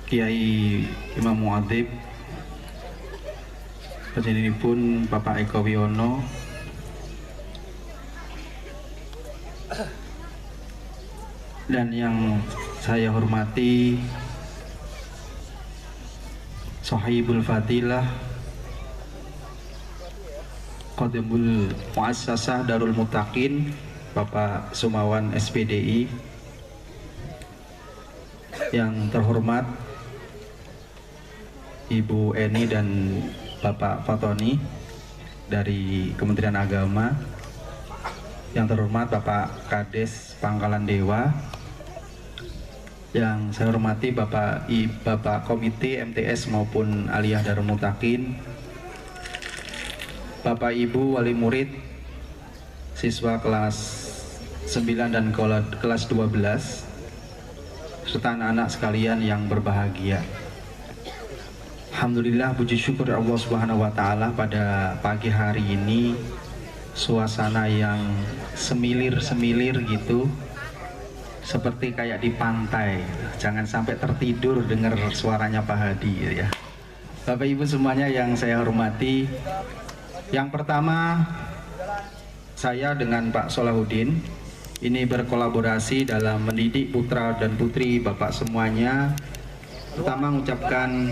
Kiai Imam Muadzib, pun Bapak Eko Wiono, dan yang saya hormati Sohibul Fadilah Qadimul Muassasah Darul Muttaqin Bapak Sumawan SPDI, yang terhormat Ibu Eni dan Bapak Fatoni dari Kementerian Agama, yang terhormat Bapak Kades Pangkalan Dewa, yang saya hormati Bapak Komite MTS maupun Aliyah Darul Muttaqin, Bapak Ibu Wali Murid, siswa kelas 9 dan kelas 12, serta anak-anak sekalian yang berbahagia. Alhamdulillah, puji syukur Allah Subhanahu wa Ta'ala, pada pagi hari ini suasana yang semilir-semilir gitu, seperti kayak di pantai. Jangan sampai tertidur dengar suaranya Pak Hadi ya. Bapak Ibu semuanya yang saya hormati, yang pertama, saya dengan Pak Solahuddin ini berkolaborasi dalam mendidik putra dan putri Bapak semuanya. Pertama, mengucapkan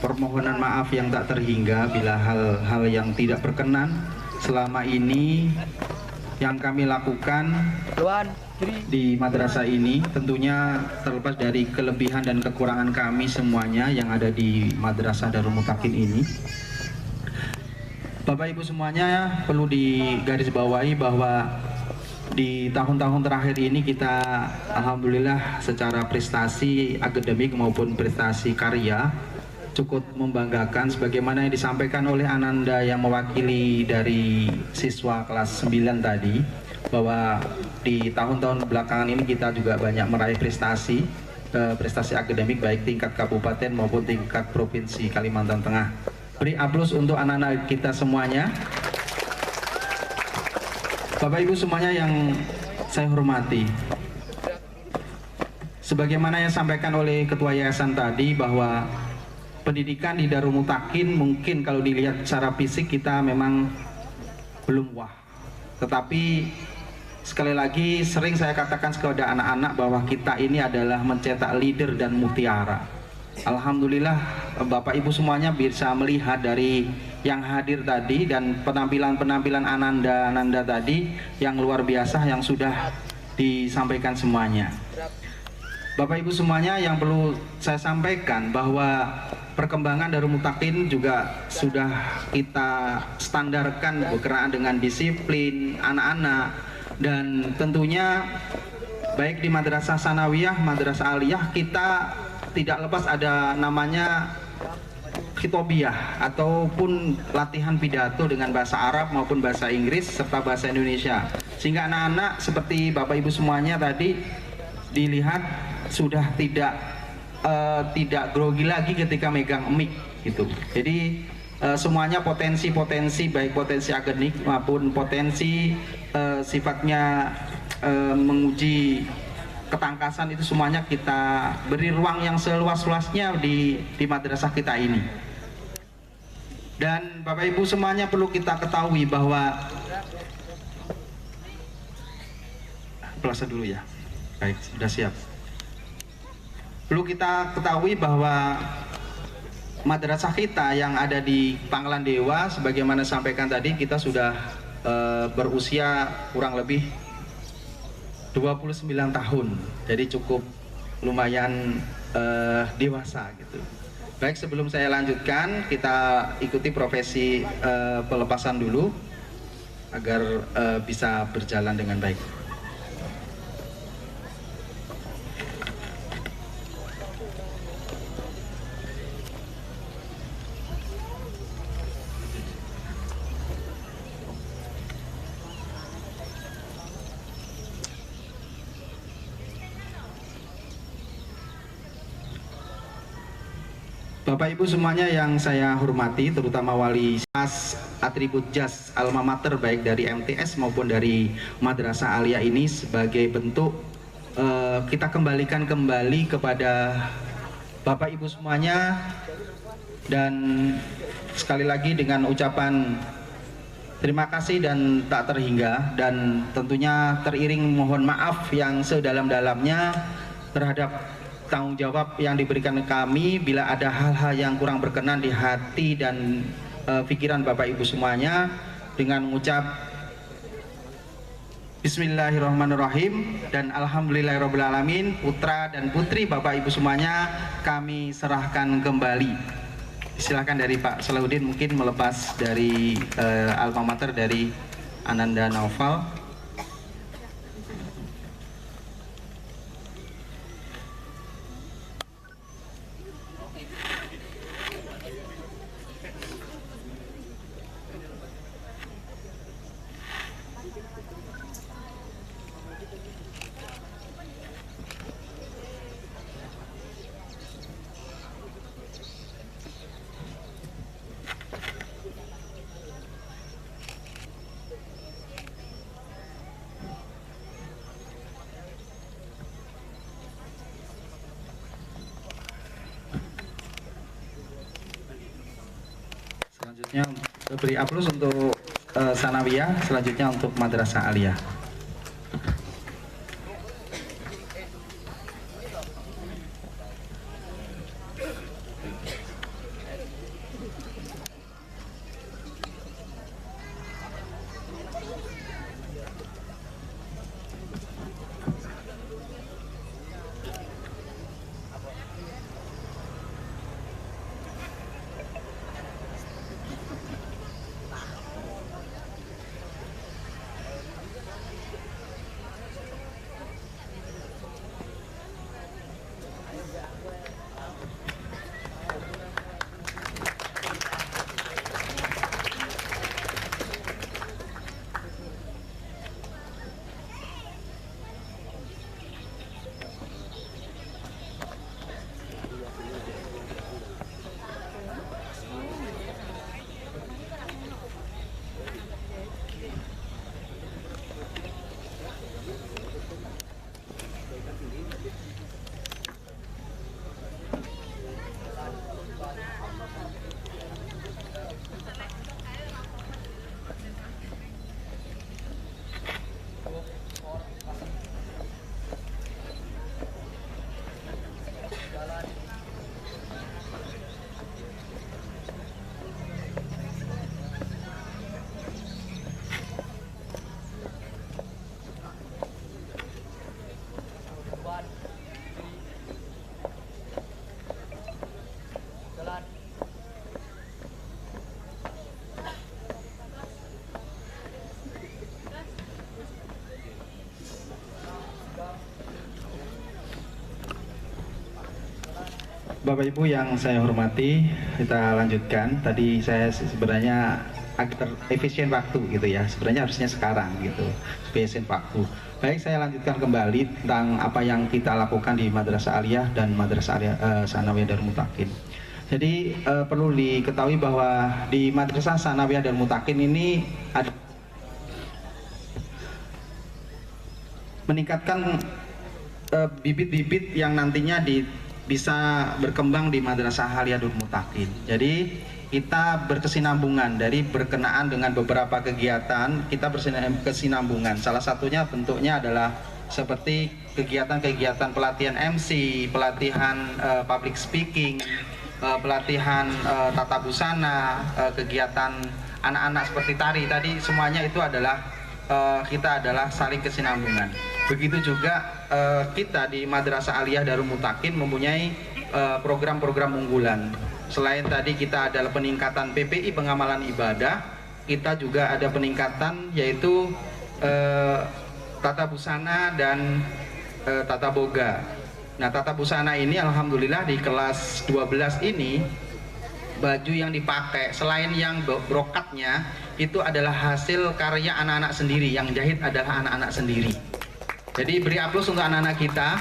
permohonan maaf yang tak terhingga bila hal-hal yang tidak berkenan selama ini yang kami lakukan di madrasah ini, tentunya terlepas dari kelebihan dan kekurangan kami semuanya yang ada di Madrasah Darul Muttaqin ini. Bapak Ibu semuanya, perlu digarisbawahi bahwa di tahun-tahun terakhir ini kita alhamdulillah secara prestasi akademik maupun prestasi karya cukup membanggakan, sebagaimana yang disampaikan oleh Ananda yang mewakili dari siswa kelas 9 tadi, bahwa di tahun-tahun belakangan ini kita juga banyak meraih prestasi akademik baik tingkat kabupaten maupun tingkat provinsi Kalimantan Tengah. Beri aplaus untuk anak-anak kita semuanya. Bapak Ibu semuanya yang saya hormati, sebagaimana yang disampaikan oleh Ketua Yayasan tadi, bahwa pendidikan di Darul Muttaqin mungkin kalau dilihat secara fisik kita memang belum wah, tetapi sekali lagi sering saya katakan kepada anak-anak bahwa kita ini adalah mencetak leader dan mutiara. Alhamdulillah Bapak Ibu semuanya bisa melihat dari yang hadir tadi dan penampilan-penampilan Ananda tadi yang luar biasa yang sudah disampaikan semuanya. Bapak Ibu semuanya, yang perlu saya sampaikan bahwa perkembangan Darul Muttaqin juga sudah kita standarkan berkenaan dengan disiplin anak-anak, dan tentunya baik di Madrasah Sanawiyah, Madrasah Aliyah, kita tidak lepas ada namanya khitobiyah ataupun latihan pidato dengan bahasa Arab maupun bahasa Inggris serta bahasa Indonesia, sehingga anak-anak seperti Bapak Ibu semuanya tadi dilihat sudah tidak grogi lagi ketika megang mic gitu. Jadi semuanya potensi baik potensi akademik maupun potensi sifatnya menguji ketangkasan, itu semuanya kita beri ruang yang seluas-luasnya di madrasah kita ini. Dan Bapak Ibu semuanya perlu kita ketahui bahwa pelasa dulu ya. Baik, sudah siap. Perlu kita ketahui bahwa madrasah kita yang ada di Pangkalan Dewa, sebagaimana sampaikan tadi, kita sudah berusia kurang lebih 29 tahun, jadi cukup lumayan dewasa gitu. Baik, sebelum saya lanjutkan, kita ikuti profesi pelepasan dulu agar bisa berjalan dengan baik. Bapak Ibu semuanya yang saya hormati, terutama wali atribut jas alma mater baik dari MTS maupun dari Madrasah Aliyah ini, sebagai bentuk kita kembalikan kembali kepada Bapak Ibu semuanya, dan sekali lagi dengan ucapan terima kasih dan tak terhingga, dan tentunya teriring mohon maaf yang sedalam-dalamnya terhadap tanggung jawab yang diberikan kami bila ada hal-hal yang kurang berkenan di hati dan pikiran Bapak Ibu semuanya, dengan mengucap Bismillahirrahmanirrahim dan Alhamdulillahirrahmanirrahim. Putra dan putri Bapak Ibu semuanya kami serahkan kembali. Silahkan dari Pak Salahuddin mungkin melepas dari alma mater dari Ananda Naufal. Selanjutnya beri aplaus untuk Sanawiyah, selanjutnya untuk Madrasah Aliyah. Bapak Ibu yang saya hormati, kita lanjutkan. Tadi saya sebenarnya agak efisien waktu gitu ya. Sebenarnya harusnya sekarang gitu, efisien waktu. Baik, saya lanjutkan kembali tentang apa yang kita lakukan di Madrasah Aliyah dan Madrasah Aliyah Sanawiyah Darul Mutakin. Jadi perlu diketahui bahwa di Madrasah Sanawiyah Darul Mutakin ini ada meningkatkan bibit-bibit yang nantinya bisa berkembang di Madrasah Aliyah Darul Mutakin. Jadi kita berkesinambungan dari berkenaan dengan beberapa kegiatan, kita berkesinambungan. Salah satunya bentuknya adalah seperti kegiatan-kegiatan pelatihan MC, pelatihan public speaking, pelatihan tata busana, kegiatan anak-anak seperti tari tadi, semuanya itu adalah kita adalah saling kesinambungan. Begitu juga kita di Madrasah Aliyah Darul Mutakin mempunyai program-program unggulan. Selain tadi kita adalah peningkatan PPI pengamalan ibadah, kita juga ada peningkatan yaitu tata busana dan tata boga. Nah, tata busana ini alhamdulillah di kelas 12 ini baju yang dipakai selain yang brokatnya itu adalah hasil karya anak-anak sendiri, yang jahit adalah anak-anak sendiri. Jadi beri aplaus untuk anak-anak kita.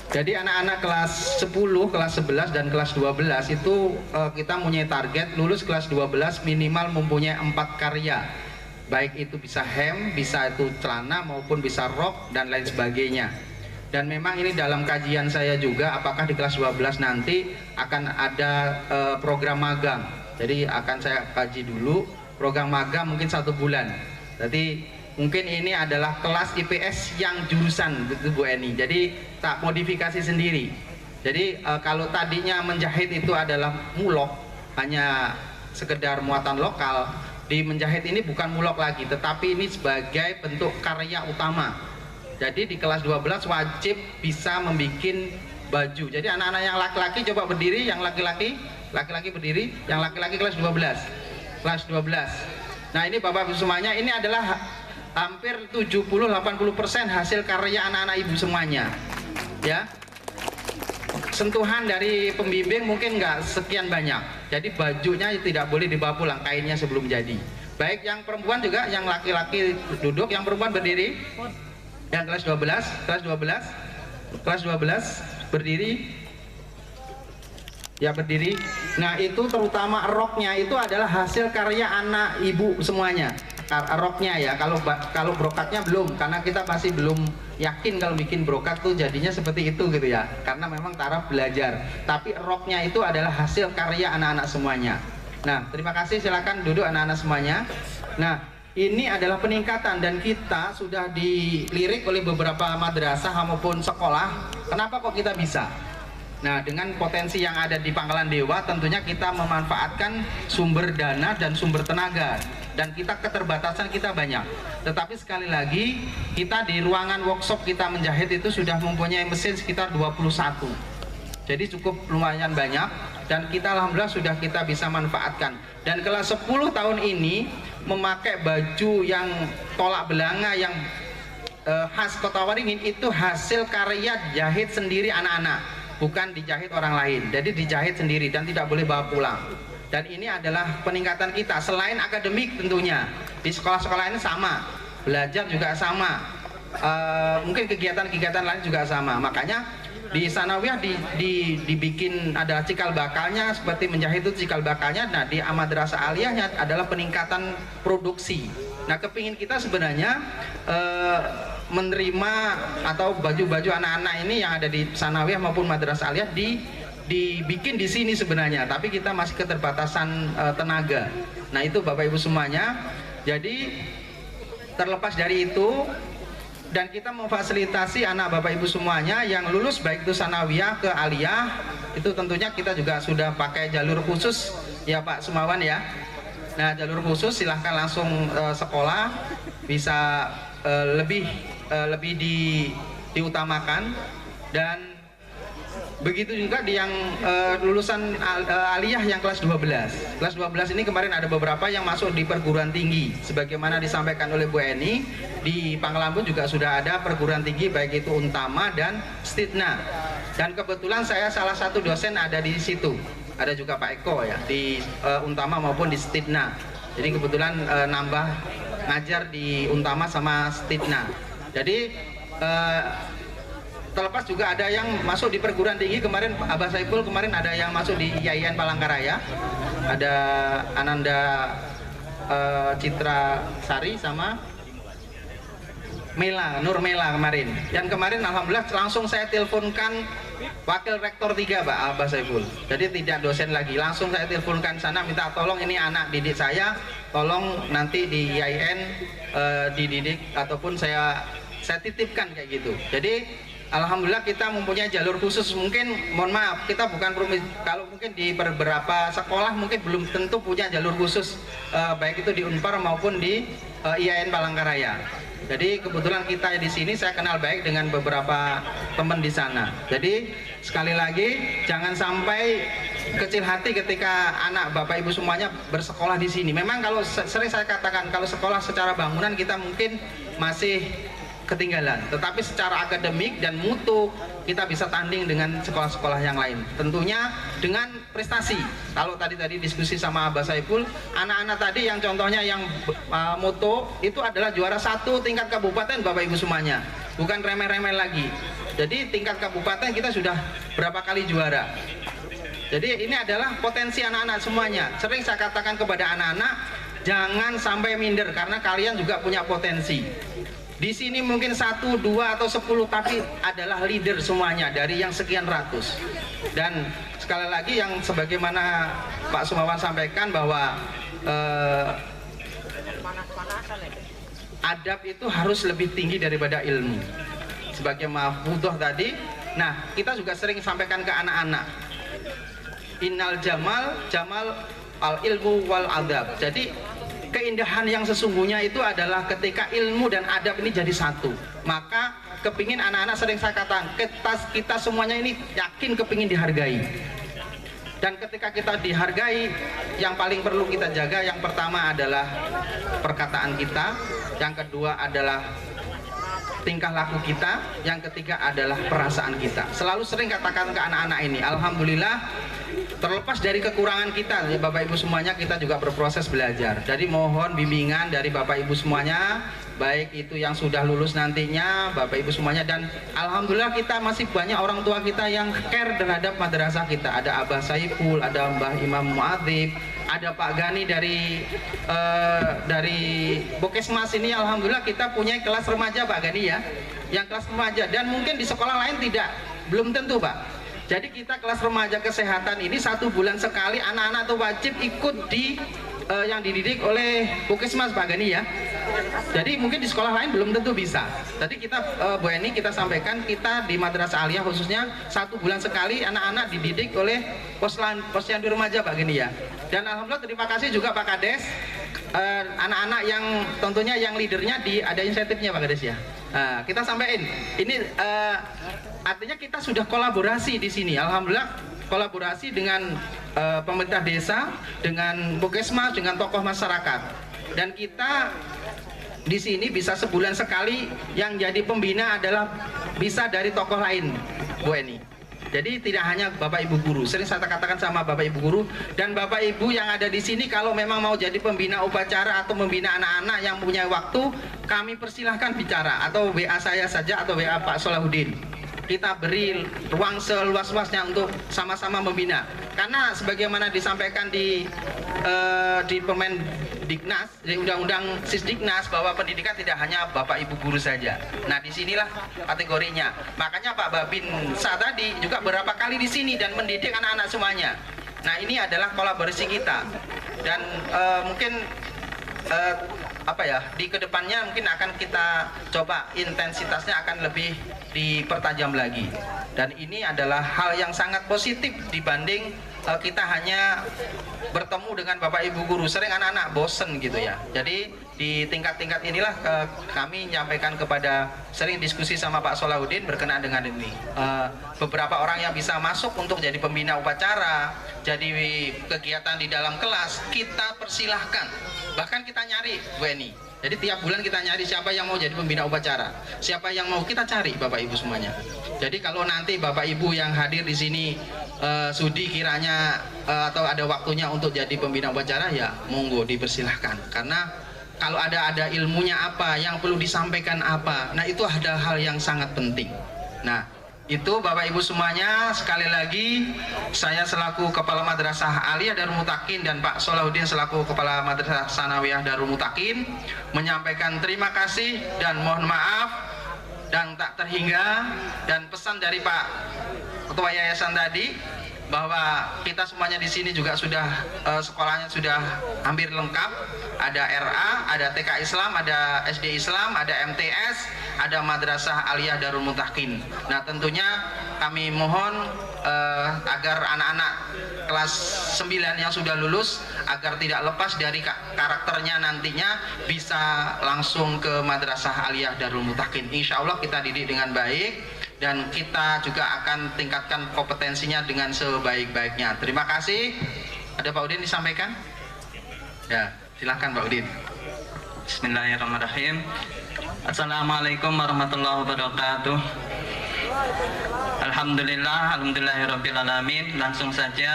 Jadi anak-anak kelas 10, kelas 11 dan kelas 12 itu kita mempunyai target lulus kelas 12 minimal mempunyai 4 karya. Baik itu bisa hem, bisa itu celana maupun bisa rok dan lain sebagainya. Dan memang ini dalam kajian saya juga, apakah di kelas 12 nanti akan ada program magang. Jadi akan saya kaji dulu program magang mungkin 1 bulan. Jadi mungkin ini adalah kelas IPS yang jurusan gitu Bu Eni. Jadi tak modifikasi sendiri. Jadi kalau tadinya menjahit itu adalah mulok, hanya sekedar muatan lokal, di menjahit ini bukan mulok lagi, tetapi ini sebagai bentuk karya utama. Jadi di kelas 12 wajib bisa membuat baju. Jadi anak-anak yang laki-laki coba berdiri, yang laki-laki berdiri, yang laki-laki kelas 12. Kelas 12. Nah, ini Bapak Ibu semuanya, ini adalah hampir 70-80% hasil karya anak-anak Ibu semuanya. Ya. Sentuhan dari pembimbing mungkin nggak sekian banyak. Jadi bajunya tidak boleh dibawa pulang, kainnya sebelum jadi. Baik yang perempuan juga, yang laki-laki duduk, yang perempuan berdiri. Yang kelas 12 berdiri. Ya, berdiri. Nah, itu terutama roknya itu adalah hasil karya anak Ibu semuanya. Roknya ya, kalau brokatnya belum, karena kita masih belum yakin kalau bikin brokat tuh jadinya seperti itu gitu ya, karena memang taraf belajar. Tapi roknya itu adalah hasil karya anak-anak semuanya. Nah, terima kasih, silakan duduk anak-anak semuanya. Nah, ini adalah peningkatan dan kita sudah dilirik oleh beberapa madrasah maupun sekolah. Kenapa kok kita bisa? Nah, dengan potensi yang ada di Pangkalan Dewa, tentunya kita memanfaatkan sumber dana dan sumber tenaga. Dan kita keterbatasan kita banyak. Tetapi sekali lagi, kita di ruangan workshop kita menjahit itu sudah mempunyai mesin sekitar 21. Jadi cukup lumayan banyak. Dan kita alhamdulillah sudah kita bisa manfaatkan. Dan kelas 10 tahun ini memakai baju yang tolak belanga yang khas Kota Waringin itu hasil karya jahit sendiri anak-anak, bukan dijahit orang lain. Jadi dijahit sendiri dan tidak boleh bawa pulang. Dan ini adalah peningkatan kita selain akademik tentunya. Di sekolah-sekolah ini sama, belajar juga sama, mungkin kegiatan-kegiatan lain juga sama. Makanya di sanawiyah dibikin ada cikal bakalnya, seperti menjahit itu cikal bakalnya. Nah, di madrasah aliyahnya adalah peningkatan produksi. Nah, kepingin kita sebenarnya menerima atau baju-baju anak-anak ini yang ada di sanawiyah maupun madrasah aliyah dibikin di sini sebenarnya, tapi kita masih keterbatasan tenaga. Nah, itu Bapak Ibu semuanya. Jadi terlepas dari itu, dan kita memfasilitasi anak Bapak Ibu semuanya yang lulus baik itu sanawiyah ke aliyah, itu tentunya kita juga sudah pakai jalur khusus ya Pak Sumawan ya. Nah, jalur khusus silahkan langsung sekolah, bisa lebih diutamakan. Dan begitu juga di yang lulusan aliyah yang kelas 12. Kelas 12 ini kemarin ada beberapa yang masuk di perguruan tinggi. Sebagaimana disampaikan oleh Bu Eni, di Pangkalambun juga sudah ada perguruan tinggi baik itu Untama dan Stitna. Dan kebetulan saya salah satu dosen ada di situ. Ada juga Pak Eko ya di Untama maupun di Stitna. Jadi kebetulan nambah ngajar di Untama sama Stitna. Jadi terlepas juga ada yang masuk di perguruan tinggi. Kemarin Abah Saiful kemarin ada yang masuk di IAIN Palangkaraya, ada Ananda Citra Sari sama Mela, Nur Mela kemarin. Dan kemarin alhamdulillah langsung saya teleponkan Wakil Rektor 3 Pak Abah Saiful. Jadi tidak dosen lagi, langsung saya teleponkan sana minta tolong ini anak didik saya, tolong nanti di IAIN dididik ataupun saya titipkan kayak gitu. Jadi alhamdulillah kita mempunyai jalur khusus. Mungkin mohon maaf kita bukan kalau mungkin di beberapa sekolah mungkin belum tentu punya jalur khusus, baik itu di Unpar maupun di IAIN Palangkaraya. Jadi kebetulan kita di sini saya kenal baik dengan beberapa teman di sana. Jadi sekali lagi jangan sampai kecil hati ketika anak Bapak Ibu semuanya bersekolah di sini. Memang kalau sering saya katakan kalau sekolah secara bangunan kita mungkin masih ketinggalan, tetapi secara akademik dan mutu kita bisa tanding dengan sekolah-sekolah yang lain. Tentunya dengan prestasi. Kalau tadi diskusi sama Abah Saiful, anak-anak tadi yang contohnya yang moto itu adalah juara 1 tingkat kabupaten Bapak Ibu semuanya, bukan remeh-remeh lagi. Jadi tingkat kabupaten kita sudah berapa kali juara. Jadi ini adalah potensi anak-anak semuanya. Sering saya katakan kepada anak-anak, jangan sampai minder karena kalian juga punya potensi. Di sini mungkin 1, 2 atau 10, tapi adalah leader semuanya dari yang sekian ratus. Dan sekali lagi yang sebagaimana Pak Sumawan sampaikan bahwa adab itu harus lebih tinggi daripada ilmu. Sebagai mahfudhoh tadi, nah kita juga sering sampaikan ke anak-anak, innal jamal al ilmu wal adab. Jadi keindahan yang sesungguhnya itu adalah ketika ilmu dan adab ini jadi satu. Maka kepingin anak-anak sering saya katakan, kita semuanya ini yakin kepingin dihargai. Dan ketika kita dihargai, yang paling perlu kita jaga yang pertama adalah perkataan kita, yang kedua adalah tingkah laku kita, yang ketiga adalah perasaan kita. Selalu sering katakan ke anak-anak ini, alhamdulillah terlepas dari kekurangan kita ya Bapak Ibu semuanya, kita juga berproses belajar. Jadi mohon bimbingan dari Bapak Ibu semuanya, baik itu yang sudah lulus nantinya Bapak Ibu semuanya, dan alhamdulillah kita masih banyak orang tua kita yang care terhadap madrasah kita. Ada Abah Saiful, ada Mbah Imam Muadzib, ada Pak Gani dari Bokesmas ini. Alhamdulillah kita punya kelas remaja Pak Gani ya, yang kelas remaja, dan mungkin di sekolah lain belum tentu Pak. Jadi kita kelas remaja kesehatan ini 1 bulan sekali anak-anak itu wajib ikut di yang dididik oleh Bukesmas Pak Gani ya. Jadi mungkin di sekolah lain belum tentu bisa. Tadi kita Bu Eni kita sampaikan, kita di Madrasah Aliyah khususnya 1 bulan sekali anak-anak dididik oleh posyandu remaja Pak Gani ya. Dan alhamdulillah terima kasih juga Pak Kades, anak-anak yang tentunya yang leadernya ada insentifnya Pak Kades ya. Kita sampaikan ini artinya kita sudah kolaborasi di sini. Alhamdulillah kolaborasi dengan pemerintah desa, dengan Bukesmas, dengan tokoh masyarakat. Dan kita di sini bisa sebulan sekali yang jadi pembina adalah bisa dari tokoh lain, Bu Eni. Jadi tidak hanya Bapak Ibu guru. Sering saya katakan sama Bapak Ibu guru dan Bapak Ibu yang ada di sini, kalau memang mau jadi pembina upacara atau membina anak-anak yang punya waktu, kami persilahkan bicara atau WA saya saja atau WA Pak Solahuddin. Kita beri ruang seluas-luasnya untuk sama-sama membina. Karena sebagaimana disampaikan di Permendiknas, di Undang-Undang Sisdiknas, bahwa pendidikan tidak hanya Bapak Ibu guru saja. Nah, disinilah kategorinya. Makanya Pak Babin saat tadi juga beberapa kali di sini dan mendidik anak-anak semuanya. Nah, ini adalah kolaborasi kita. Dan mungkin di kedepannya mungkin akan kita coba intensitasnya akan lebih dipertajam lagi. Dan ini adalah hal yang sangat positif dibanding kita hanya bertemu dengan Bapak Ibu guru. Sering anak-anak bosen gitu ya. Jadi di tingkat-tingkat inilah kami menyampaikan kepada, sering diskusi sama Pak Solahuddin berkenaan dengan ini. Beberapa orang yang bisa masuk untuk jadi pembina upacara, jadi kegiatan di dalam kelas, kita persilahkan. Bahkan kita nyari, Bu Eni. Jadi tiap bulan kita nyari siapa yang mau jadi pembina upacara, siapa yang mau, kita cari Bapak Ibu semuanya. Jadi kalau nanti Bapak Ibu yang hadir di sini sudi kiranya atau ada waktunya untuk jadi pembina upacara, ya monggo dipersilahkan. Karena kalau ada ilmunya apa, yang perlu disampaikan apa, nah itu ada hal yang sangat penting. Nah itu Bapak Ibu semuanya, sekali lagi saya selaku Kepala Madrasah Aliyah Darul Mutakin dan Pak Solahuddin selaku Kepala Madrasah Sanawiyah Darul Mutakin menyampaikan terima kasih dan mohon maaf dan tak terhingga, dan pesan dari Pak Ketua Yayasan tadi bahwa kita semuanya di sini juga sudah sekolahnya sudah hampir lengkap. Ada RA, ada TK Islam, ada SD Islam, ada MTS, ada Madrasah Aliyah Darul Mutakin. Nah tentunya kami mohon agar anak-anak kelas 9 yang sudah lulus agar tidak lepas dari karakternya, nantinya bisa langsung ke Madrasah Aliyah Darul Mutakin. Insya Allah kita didik dengan baik dan kita juga akan tingkatkan kompetensinya dengan sebaik-baiknya. Terima kasih. Ada Pak Udin disampaikan? Ya, silahkan Pak Udin. Bismillahirrahmanirrahim. Assalamualaikum warahmatullahi wabarakatuh. Alhamdulillahirrabbilalamin. Langsung saja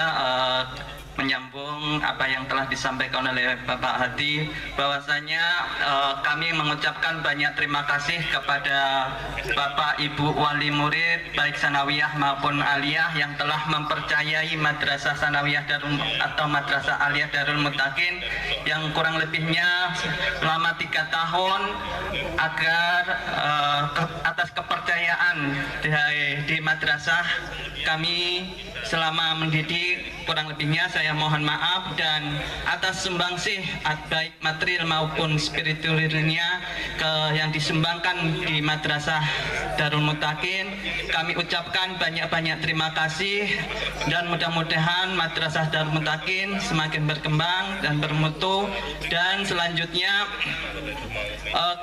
menyambung apa yang telah disampaikan oleh Bapak Hadi, bahwasanya kami mengucapkan banyak terima kasih kepada Bapak Ibu wali murid baik sanawiyah maupun aliyah yang telah mempercayai Madrasah Sanawiyah atau Madrasah Aliyah Darul Muttaqin yang kurang lebihnya selama 3 tahun agar atas kepercayaan di madrasah kami selama mendidik, kurang lebihnya saya mohon maaf, dan atas sumbangsih baik material maupun spiritualnya yang disumbangkan di Madrasah Darul Muttaqin, kami ucapkan banyak-banyak terima kasih, dan mudah-mudahan Madrasah Darul Muttaqin semakin berkembang dan bermutu. Dan selanjutnya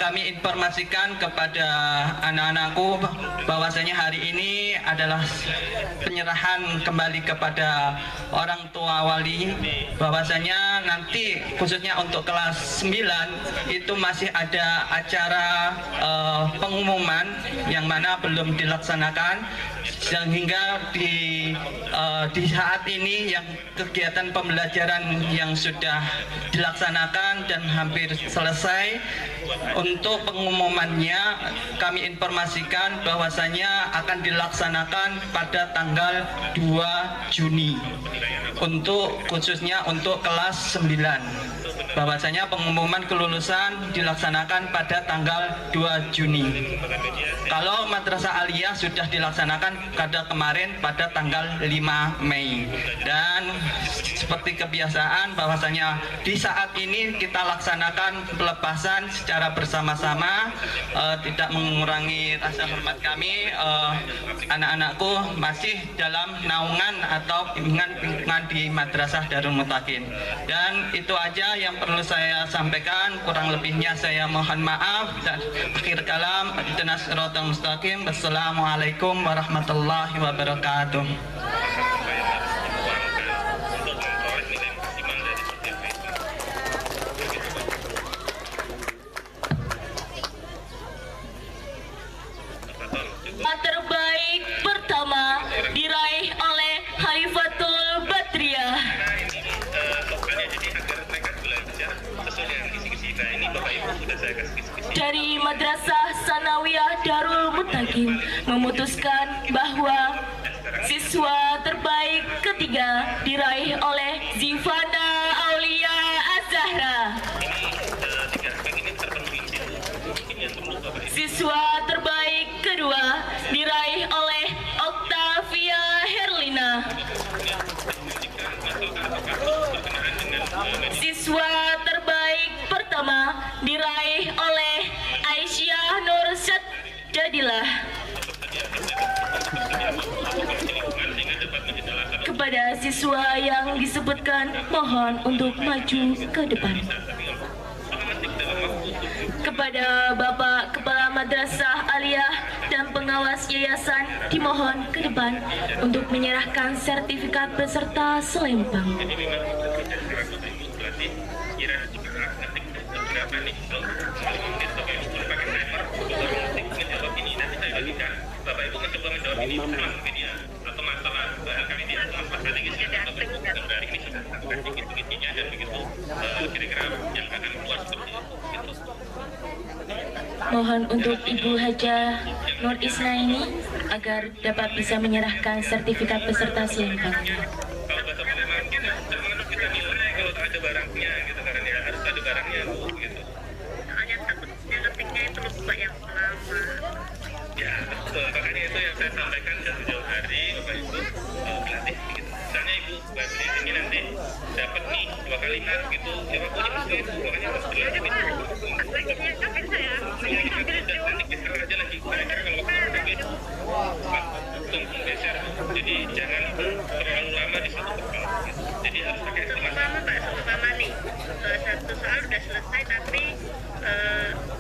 kami informasikan kepada anak-anakku bahwasanya hari ini adalah penyerahan kembali kepada orang tua wali, bahwasanya nanti khususnya untuk kelas 9 itu masih ada acara pengumuman yang mana belum dilaksanakan, sehingga di saat ini yang kegiatan pembelajaran yang sudah dilaksanakan dan hampir selesai. Untuk pengumumannya kami informasikan bahwasanya akan dilaksanakan pada tanggal 2 Juni khususnya untuk kelas 9, bahwasanya pengumuman kelulusan dilaksanakan pada tanggal 2 Juni. Kalau Madrasah Aliyah sudah dilaksanakan kemarin pada tanggal 5 Mei. Dan seperti kebiasaan bahwasanya di saat ini kita laksanakan pelepasan secara bersama-sama, tidak mengurangi rasa hormat kami. Anak-anakku masih dalam naungan atau bimbingan di Madrasah Darul Muttaqin. Dan itu aja yang perlu saya sampaikan, kurang lebihnya saya mohon maaf, dan akhir kalam ihdinas siratal mustaqim. Wassalamualaikum warahmatullahi wabarakatuh. Terbaik pertama diraih oleh Haifatul Badriah dari Madrasah Sanawiyah Darul Muttaqin memutuskan bahwa siswa terbaik ketiga diraih oleh Zivana Aulia Az-Zahra. Siswa terbaik kedua diraih oleh Octavia Herlina. Siswa terbaik pertama diraih oleh Aisyah Nur Jadilah. Kepada siswa yang disebutkan mohon untuk maju ke depan. Kepada Bapak Kepala Madrasah Aliyah dan pengawas yayasan dimohon ke depan untuk menyerahkan sertifikat peserta selempang. Bapak Ibu mencoba menjawab ini mungkin ya, atau masalah kami di atas strategis atau gambar ini sudah kasih gitu-gitunya dan begitu kira-kira yang akan keluar seperti itu. Mohon untuk Ibu Haja Nur Isnaini agar dapat bisa menyerahkan sertifikat peserta selempang. Kalau bahasa Palembang mungkin jangan kita nilai kalau ada barangnya gitu, karena ya harus ada barangnya gitu. Soalnya takutnya ketiknya itu lupa yang lama. Ya betul, makanya itu yang saya sampaikan jauh-jauh hari Bapak Ibu pelatih gitu. Misalnya Ibu Basri ini nanti dapat nih 2 kalimat gitu, ya waktu itu makanya harus dilatih gitu. Lagi dia sampai saya ambil Dan nanti geser aja lagi, kira-kira kalau waktu begitu tunggu geser. Jadi jangan terlalu lama di satu tempat gitu. Jadi harus pakai seumpama Mbak, seumpama nih satu soal udah selesai tapi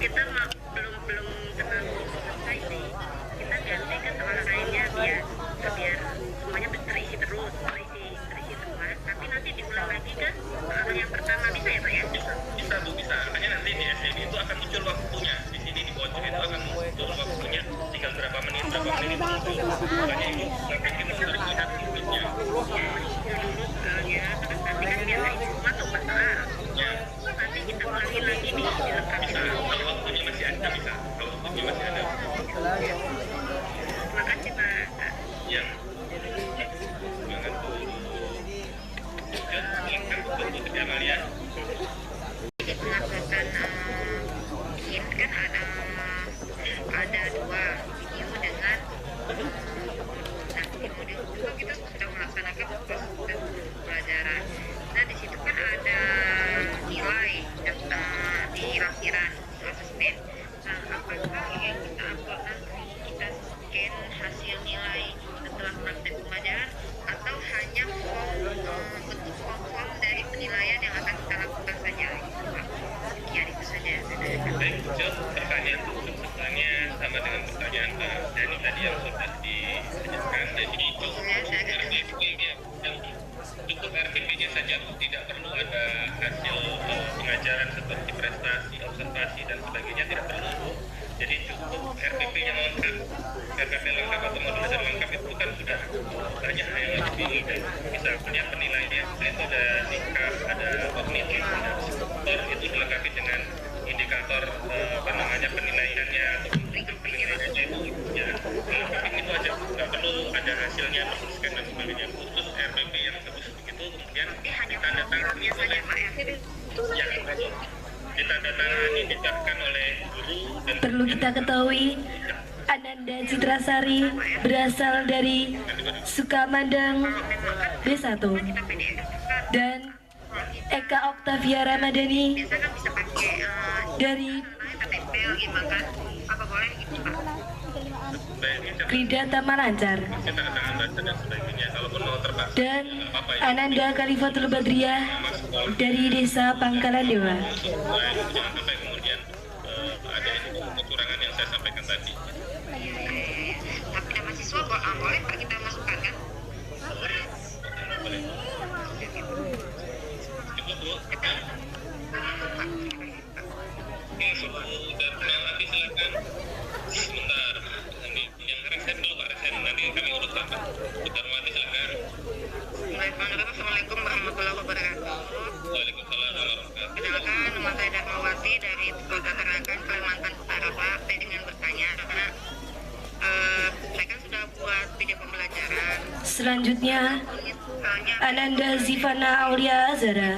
kita belum terlalu selesai nih, kita ganti ke soal lainnya biar semuanya terisi terus, terisi semua, tapi nanti diulang lagi ke soal yang pertama, bisa ya Pak ya? Bisa Bu, bisa. Makanya nanti di SDB itu akan muncul waktunya. Di sini di pojok itu akan muncul waktunya. Tinggal berapa menit itu muncul. Makanya Ibu nanti kita harus lihat limitnya. Dulu soalnya karena Semangat Bu. Dan silakan untuk Siti Amalia. Jadi melakukan ini kan ada dua video dengan video dua kita sudah melaksanakan proses pembelajaran. Nah di situ kan ada nilai data di lampiran asesmen. Nah apakah yang kita upload nanti kita scan hasil nilai setelah praktek pembelajaran atau hanya bentuk form dari penilaian yang akan kita lakukan saja? Sekian itu saja. Baik, Cuk, pertanyaan sebenarnya sama dengan pertanyaan Mbak Dani tadi yang sudah ditanyakan. Jadi cukup RPP-nya saja, tidak perlu ada hasil pengajaran seperti prestasi, observasi dan sebagainya, tidak perlu. Jadi cukup RPP-nya lengkap. RPP lengkap atau modul dasar lengkap itu kan sudah banyak yang lebih misalnya penilaiannya itu ada nikah, ada kognitif, ada psikotor, itu dilengkapi dengan indikator penilaiannya atau penilaiannya itu ya lengkapin itu aja, nggak perlu ada hasilnya menuliskan dan sebagainya. Khusus RPP yang bagus begitu kemudian ditandatangani oleh ya ditandatangani didaftarkan oleh guru dan Perlu kita ketahui, Ananda Citrasari berasal dari Sukamandang B1 dan Eka Oktavia Ramadhani Biasa kan bisa pakai dari tempel gimana kan? Apa boleh gitu Pak? Rida Tamalancar kita tangan baca dan sebagainya. Kalaupun mau terbatas dan Ananda Khalifatul Badriah dari Desa Pangkalan Dewa. jangan sampai kemudian ada kekurangan yang saya sampaikan tadi. Tapi ada mahasiswa boleh Pak kita masukkan kan? Boleh. Cukup Bu. Oke, Subu dan Melati silakan. Sebentar, nanti yang resen dulu Pak, resen nanti kami urut Pak. Butar Melati silakan. Assalamualaikum warahmatullahi wabarakatuh. Waalaikumsalam warahmatullahi wabarakatuh. Kenalkan, nama saya Darmawati dari Kota Tarakan, Kalimantan Utara Pak. Saya dengan bertanya karena saya kan sudah buat video pembelajaran. Selanjutnya, Soalnya Ananda Zivana Aulia Azara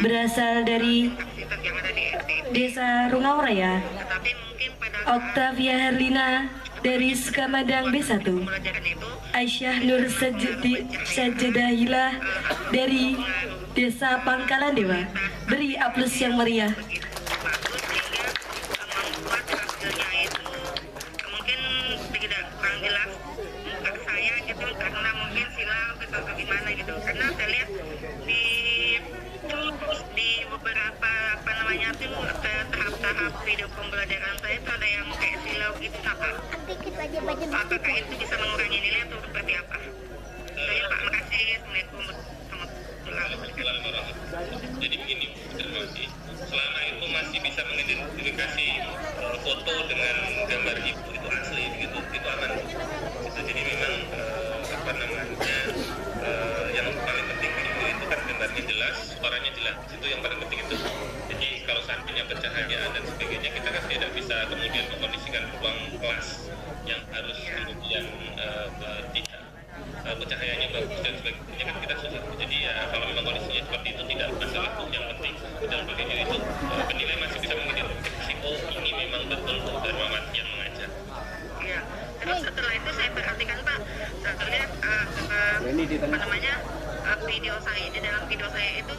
berasal dari aktivitas yang ada di RT. Desa Rungauraya. Tetapi mungkin pada Oktavia Herlina dari Sukamandang B1. pembelajaran itu Aisyah Nur Sajadahilah dari Desa Pangkalan Dewa. Beri aplaus yang meriah. begitu bagus sehingga membuat hasilnya itu mungkin tidak kurang jelas muka saya gitu karena mungkin silau gitu atau gimana gitu karena saya lihat di beberapa apa namanya tuh tahap-tahap video pembelajaran saya itu ada yang kayak silau gitu apakah itu bisa mengurangi nilai atau seperti apa? Saya Pak, makasih. Assalamualaikum warahmatullahi wabarakatuh. Jadi begini, terima kasih. Selama itu masih bisa mengidentifikasi foto dengan gambar ibu itu asli, gitu, itu aman. Gitu. Jadi memang apa namanya yang paling penting itu kan gambarnya jelas, suaranya jelas. Itu yang paling penting itu. Jadi kalau seandainya pencahayaan dan sebagainya kita kan tidak bisa kemudian mengkondisikan ruang kelas yang harus kemudian tidak pencahayaannya bagus dan sebagainya kan kita susah. Jadi ya kalau memang kondisinya seperti itu tidak masalah. Yang penting dalam video itu penilai masih bisa mengidentifikasi oh ini memang betul Darmawati yang mengajar. Iya. Terus setelah itu saya perhatikan Pak, saya lihat apa namanya video saya di dalam video saya itu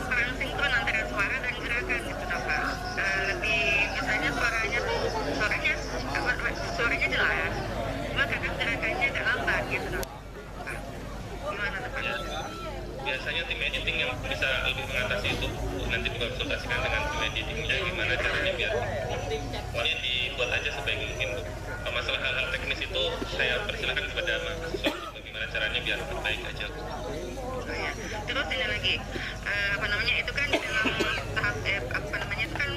kurang sinkron antara suara dan gerakan gitu Pak. Lebih misalnya suaranya jelas, cuma kadang gerakannya agak lambat gitu Pak. Gimana tuh Pak? Ya, biasanya tim editing yang bisa lebih mengatasi itu nanti dikonsultasikan dengan tim editingnya gimana caranya biar pokoknya dibuat aja sebaik mungkin. Kalau masalah hal-hal teknis itu saya persilakan kepada mahasiswa bagaimana caranya biar terbaik aja. Ya. Terus ini lagi apa namanya itu kan di dalam tahap apa namanya itu kan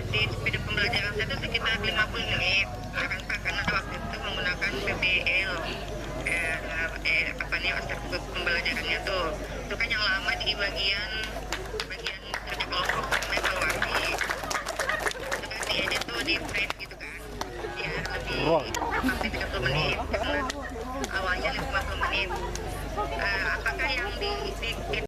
di video pembelajaran saya itu sekitar 50 menit kan Pak karena waktu itu menggunakan PBL apa nih pembelajarannya tuh itu kan yang lama di bagian